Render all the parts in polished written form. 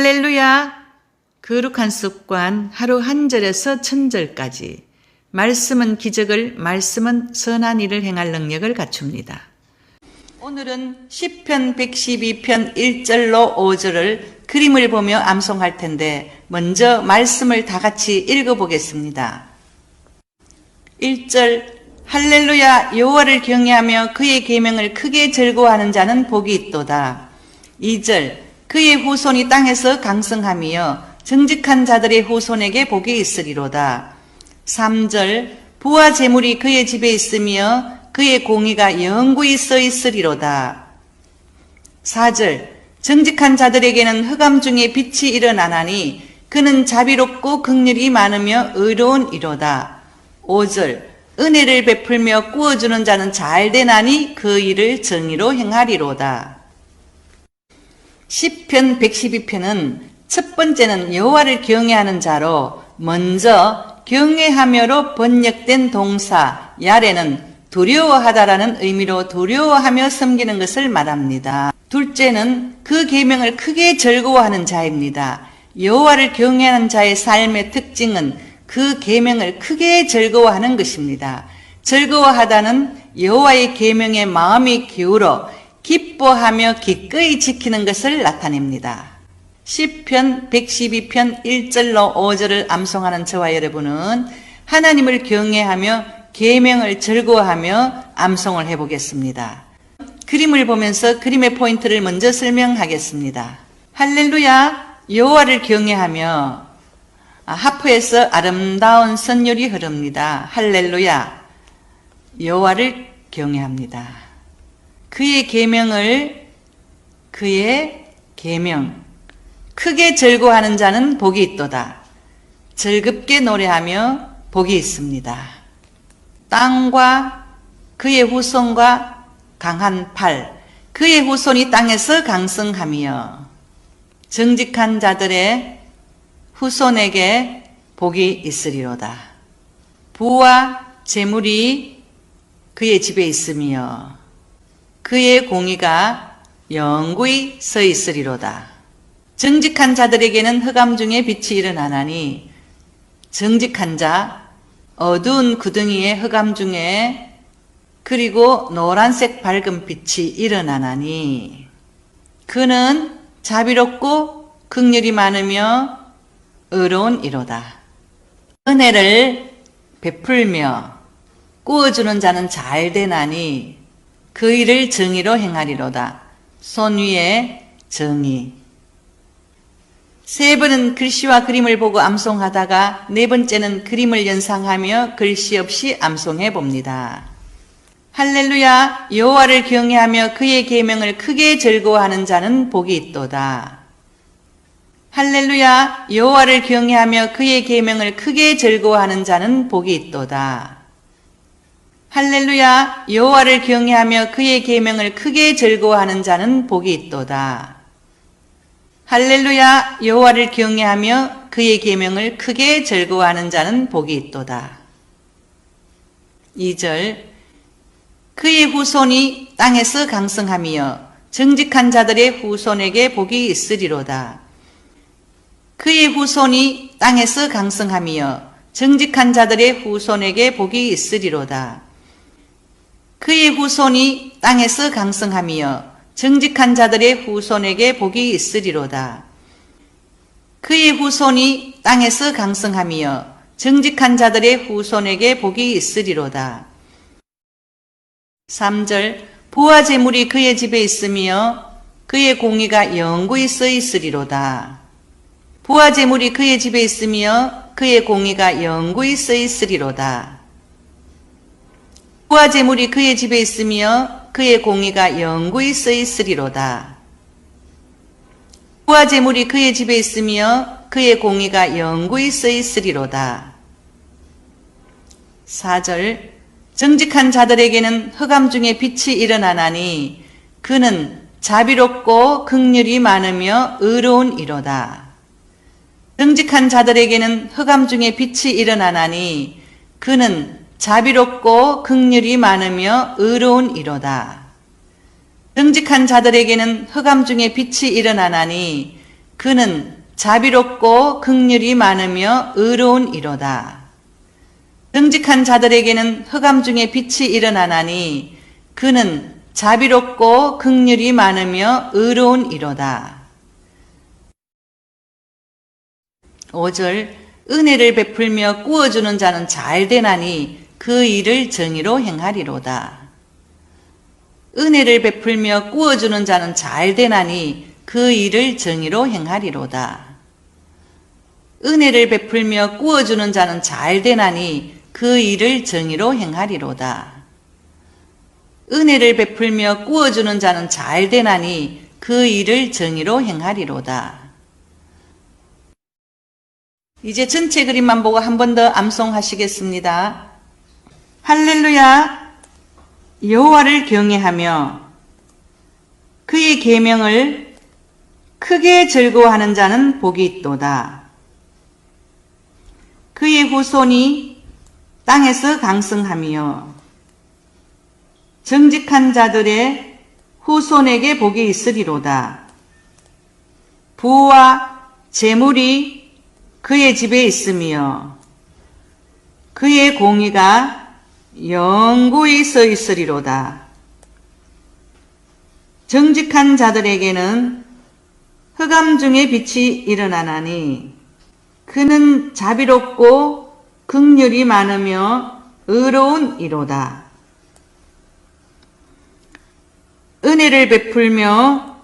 할렐루야! 거룩한 습관 하루 한 절에서 천절까지. 말씀은 기적을, 말씀은 선한 일을 행할 능력을 갖춥니다. 오늘은 시편 112편 1절로 5절을 그림을 보며 암송할 텐데 먼저 말씀을 다 같이 읽어보겠습니다. 1절 할렐루야 여호와를 경외하며 그의 계명을 크게 즐거워하는 자는 복이 있도다. 2절 그의 후손이 땅에서 강성하며 정직한 자들의 후손에게 복이 있으리로다. 3절 부와 재물이 그의 집에 있으며 그의 공의가 영구히 서 있으리로다. 4절 정직한 자들에게는 흑암 중에 빛이 일어나나니 그는 자비롭고 긍휼이 많으며 의로운 이로다. 5절 은혜를 베풀며 꾸어주는 자는 잘되나니 그 일을 정의로 행하리로다. 시편 112편은 첫 번째는 여호와를 경외하는 자로 먼저 경외하며로 번역된 동사 야레는 두려워하다라는 의미로 두려워하며 섬기는 것을 말합니다. 둘째는 그 계명을 크게 즐거워하는 자입니다. 여호와를 경외하는 자의 삶의 특징은 그 계명을 크게 즐거워하는 것입니다. 즐거워하다는 여호와의 계명에 마음이 기울어 기뻐하며 기꺼이 지키는 것을 나타냅니다. 시편 112편 1절로 5절을 암송하는 저와 여러분은 하나님을 경외하며 계명을 즐거워하며 암송을 해보겠습니다. 그림을 보면서 그림의 포인트를 먼저 설명하겠습니다. 할렐루야 여호와를 경외하며 하프에서 아름다운 선율이 흐릅니다. 할렐루야 여호와를 경외합니다. 그의 계명 크게 즐거워하는 자는 복이 있도다. 즐겁게 노래하며 복이 있습니다. 땅과 그의 후손과 강한 팔, 그의 후손이 땅에서 강성하며 정직한 자들의 후손에게 복이 있으리로다. 부와 재물이 그의 집에 있으며 그의 공의가 영구히 서 있으리로다. 정직한 자들에게는 흑암 중에 빛이 일어나나니 정직한 자, 어두운 구덩이의 흑암 중에 그리고 노란색 밝은 빛이 일어나나니 그는 자비롭고 긍휼이 많으며 의로운 이로다. 은혜를 베풀며 꾸어주는 자는 잘되나니 그 일을 정의로 행하리로다. 손 위에 정의. 세 번은 글씨와 그림을 보고 암송하다가 네 번째는 그림을 연상하며 글씨 없이 암송해 봅니다. 할렐루야 여호와를 경외하며 그의 계명을 크게 즐거워하는 자는 복이 있도다. 할렐루야 여호와를 경외하며 그의 계명을 크게 즐거워하는 자는 복이 있도다. 할렐루야 여호와를 경외하며 그의 계명을 크게 즐거워하는 자는 복이 있도다. 할렐루야 여호와를 경외하며 그의 계명을 크게 즐거워하는 자는 복이 있도다. 2절 그의 후손이 땅에서 강성하며 정직한 자들의 후손에게 복이 있으리로다. 그의 후손이 땅에서 강성하며 정직한 자들의 후손에게 복이 있으리로다. 그의 후손이 땅에서 강성하며 정직한 자들의 후손에게 복이 있으리로다. 그의 후손이 땅에서 강성하며 정직한 자들의 후손에게 복이 있으리로다. 3절 부와 재물이 그의 집에 있으며 그의 공의가 영구히 서 있으리로다. 부와 재물이 그의 집에 있으며 그의 공의가 영구히 서 있으리로다. 부와 재물이 그의 집에 있으며 그의 공의가 영구히 서 있으리로다. 부와 재물이 그의 집에 있으며 그의 공의가 영구히 서 있으리로다. 4절 정직한 자들에게는 흑암 중에 빛이 일어나나니 그는 자비롭고 긍휼이 많으며 의로운 이로다. 정직한 자들에게는 흑암 중에 빛이 일어나나니 그는 자비롭고 긍휼이 많으며 의로운 이로다. 정직한 자들에게는 흑암 중에 빛이 일어나나니 그는 자비롭고 긍휼이 많으며 의로운 이로다. 정직한 자들에게는 흑암 중에 빛이 일어나나니 그는 자비롭고 긍휼이 많으며 의로운 이로다. 5절 은혜를 베풀며 꾸어주는 자는 잘 되나니 그 일을 정의로 행하리로다. 은혜를 베풀며 꾸어주는 자는 잘 되나니 그 일을 정의로 행하리로다. 은혜를 베풀며 꾸어주는 자는 잘 되나니 그 일을 정의로 행하리로다. 은혜를 베풀며 꾸어주는 자는 잘 되나니 그 일을 정의로 행하리로다. 이제 전체 그림만 보고 한 번 더 암송하시겠습니다. 할렐루야. 여호와를 경외하며 그의 계명을 크게 즐거워하는 자는 복이 있도다. 그의 후손이 땅에서 강성하며 정직한 자들의 후손에게 복이 있으리로다. 부와 재물이 그의 집에 있으며 그의 공의가 영구히 서 있으리로다. 정직한 자들에게는 흑암 중에 빛이 일어나나니 그는 자비롭고 긍휼이 많으며 의로운 이로다. 은혜를 베풀며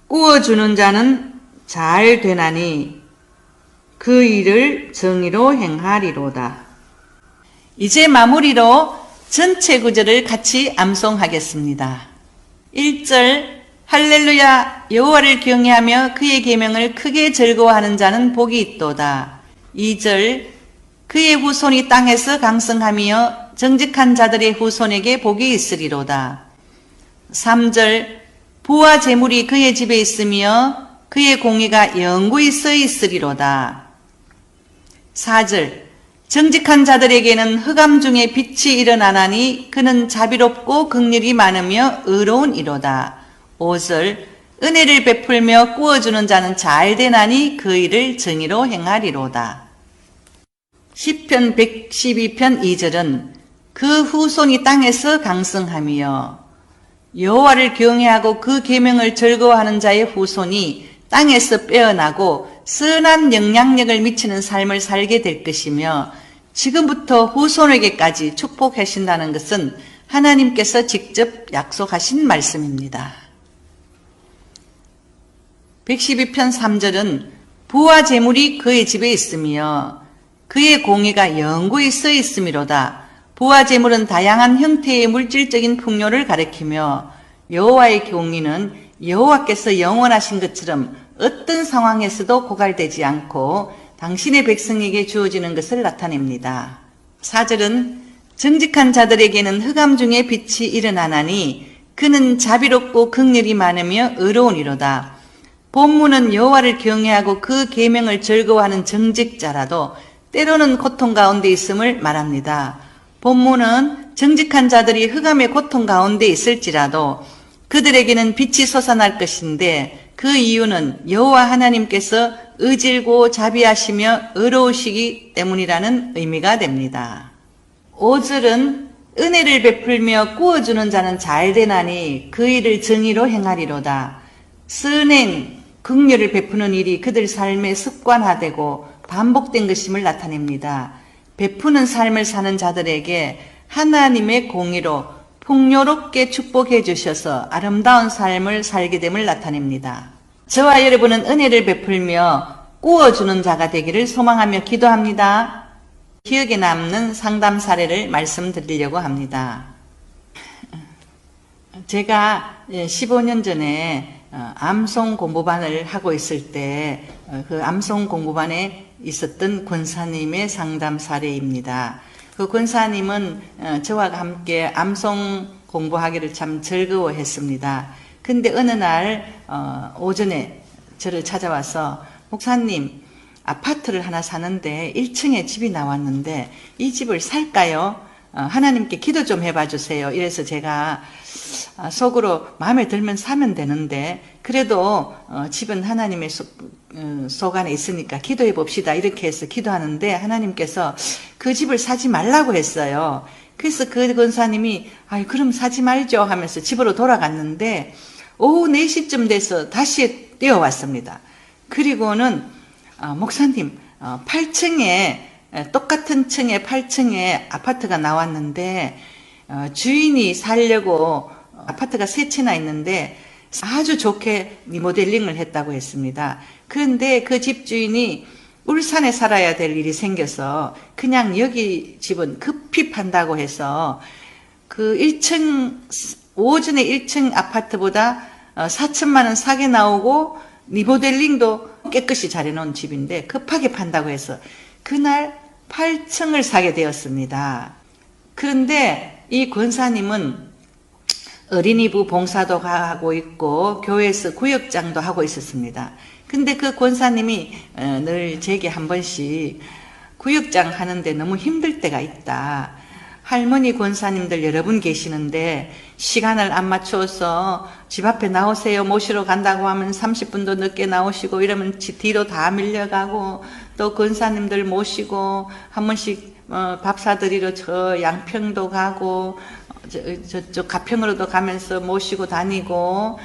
꾸어주는 자는 잘 되나니 그 일을 정의로 행하리로다. 이제 마무리로 전체 구절을 같이 암송하겠습니다. 1절 할렐루야 여호와를 경외하며 그의 계명을 크게 즐거워하는 자는 복이 있도다. 2절 그의 후손이 땅에서 강성하며 정직한 자들의 후손에게 복이 있으리로다. 3절 부와 재물이 그의 집에 있으며 그의 공의가 영구히 서 있으리로다. 4절 정직한 자들에게는 흑암 중에 빛이 일어나나니 그는 자비롭고 긍휼이 많으며 의로운 이로다. 5절 은혜를 베풀며 꾸어주는 자는 잘 되나니 그 일을 정의로 행하리로다. 시편 112편 2절은 그 후손이 땅에서 강성하며 여호와를 경외하고 그 계명을 즐거워하는 자의 후손이 땅에서 빼어나고 선한 영향력을 미치는 삶을 살게 될 것이며 지금부터 후손에게까지 축복하신다는 것은 하나님께서 직접 약속하신 말씀입니다. 112편 3절은 부와 재물이 그의 집에 있으며 그의 공의가 영구히 서 있음이로다. 부와 재물은 다양한 형태의 물질적인 풍요를 가리키며 여호와의 공의는 여호와께서 영원하신 것처럼 어떤 상황에서도 고갈되지 않고 당신의 백성에게 주어지는 것을 나타냅니다. 4절은 정직한 자들에게는 흑암 중에 빛이 일어나나니 그는 자비롭고 긍휼이 많으며 의로우니로다. 본문은 여호와를 경외하고 그 계명을 즐거워하는 정직자라도 때로는 고통 가운데 있음을 말합니다. 본문은 정직한 자들이 흑암의 고통 가운데 있을지라도 그들에게는 빛이 솟아날 것인데 그 이유는 여호와 하나님께서 의질고 자비하시며 의로우시기 때문이라는 의미가 됩니다. 5절은 은혜를 베풀며 꾸어주는 자는 잘 되나니 그 일을 정의로 행하리로다. 선행, 긍휼을 베푸는 일이 그들 삶의 습관화되고 반복된 것임을 나타냅니다. 베푸는 삶을 사는 자들에게 하나님의 공의로 풍요롭게 축복해 주셔서 아름다운 삶을 살게 됨을 나타냅니다. 저와 여러분은 은혜를 베풀며 꾸어주는 자가 되기를 소망하며 기도합니다. 기억에 남는 상담 사례를 말씀드리려고 합니다. 제가 15년 전에 암송 공부반을 하고 있을 때 그 암송 공부반에 있었던 권사님의 상담 사례입니다. 그 권사님은 저와 함께 암송 공부하기를 참 즐거워했습니다. 근데 어느 날 오전에 저를 찾아와서 목사님 아파트를 하나 사는데 1층에 집이 나왔는데 이 집을 살까요? 하나님께 기도 좀 해봐 주세요. 이래서 제가 속으로 마음에 들면 사면 되는데 그래도 집은 하나님의 속 안에 있으니까 기도해 봅시다. 이렇게 해서 기도하는데 하나님께서 그 집을 사지 말라고 했어요. 그래서 그 권사님이 그럼 사지 말죠 하면서 집으로 돌아갔는데 오후 4시쯤 돼서 다시 뛰어왔습니다. 그리고는 목사님 8층에 똑같은 층에 8층에 아파트가 나왔는데 주인이 살려고 아파트가 3채나 있는데 아주 좋게 리모델링을 했다고 했습니다. 그런데 그 집주인이 울산에 살아야 될 일이 생겨서 그냥 여기 집은 급히 판다고 해서 그 1층 오전에 1층 아파트보다 4천만 원 싸게 나오고 리모델링도 깨끗이 잘해놓은 집인데 급하게 판다고 해서 그날 8층을 사게 되었습니다. 그런데 이 권사님은 어린이부 봉사도 하고 있고 교회에서 구역장도 하고 있었습니다. 근데 그 권사님이 늘 제게 한 번씩 구역장 하는데 너무 힘들 때가 있다. 할머니 권사님들 여러분 계시는데 시간을 안 맞춰서 집 앞에 나오세요 모시러 간다고 하면 30분도 늦게 나오시고 이러면 뒤로 다 밀려가고 또 권사님들 모시고 한 번씩 밥 사드리러 저 양평도 가고 저쪽 가평으로도 가면서 모시고 다니고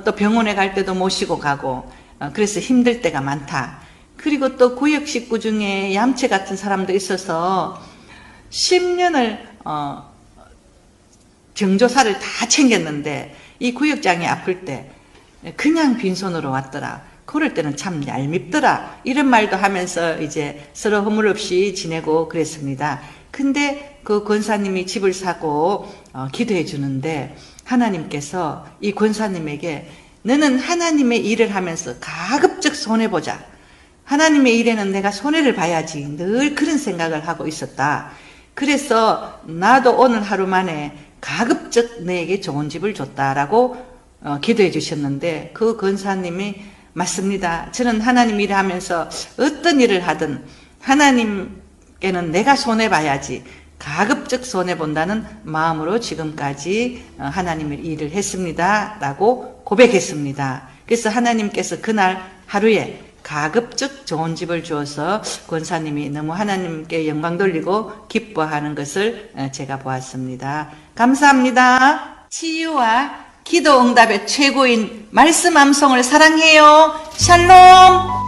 또 병원에 갈 때도 모시고 가고 그래서 힘들 때가 많다. 그리고 또 구역 식구 중에 얌체 같은 사람도 있어서 10년을 정조사를 다 챙겼는데 이 구역장이 아플 때 그냥 빈손으로 왔더라. 그럴 때는 참 얄밉더라. 이런 말도 하면서 이제 서로 허물 없이 지내고 그랬습니다. 근데 그 권사님이 집을 사고 기도해 주는데 하나님께서 이 권사님에게 너는 하나님의 일을 하면서 가급적 손해보자. 하나님의 일에는 내가 손해를 봐야지. 늘 그런 생각을 하고 있었다. 그래서 나도 오늘 하루 만에 가급적 내게 좋은 집을 줬다라고 기도해 주셨는데 그 권사님이 맞습니다. 저는 하나님 일을 하면서 어떤 일을 하든 하나님께는 내가 손해봐야지 가급적 손해본다는 마음으로 지금까지 하나님의 일을 했습니다. 라고 고백했습니다. 그래서 하나님께서 그날 하루에 가급적 좋은 집을 주어서 권사님이 너무 하나님께 영광 돌리고 기뻐하는 것을 제가 보았습니다. 감사합니다. 치유와 기도 응답의 최고인 말씀 암송을 사랑해요. 샬롬.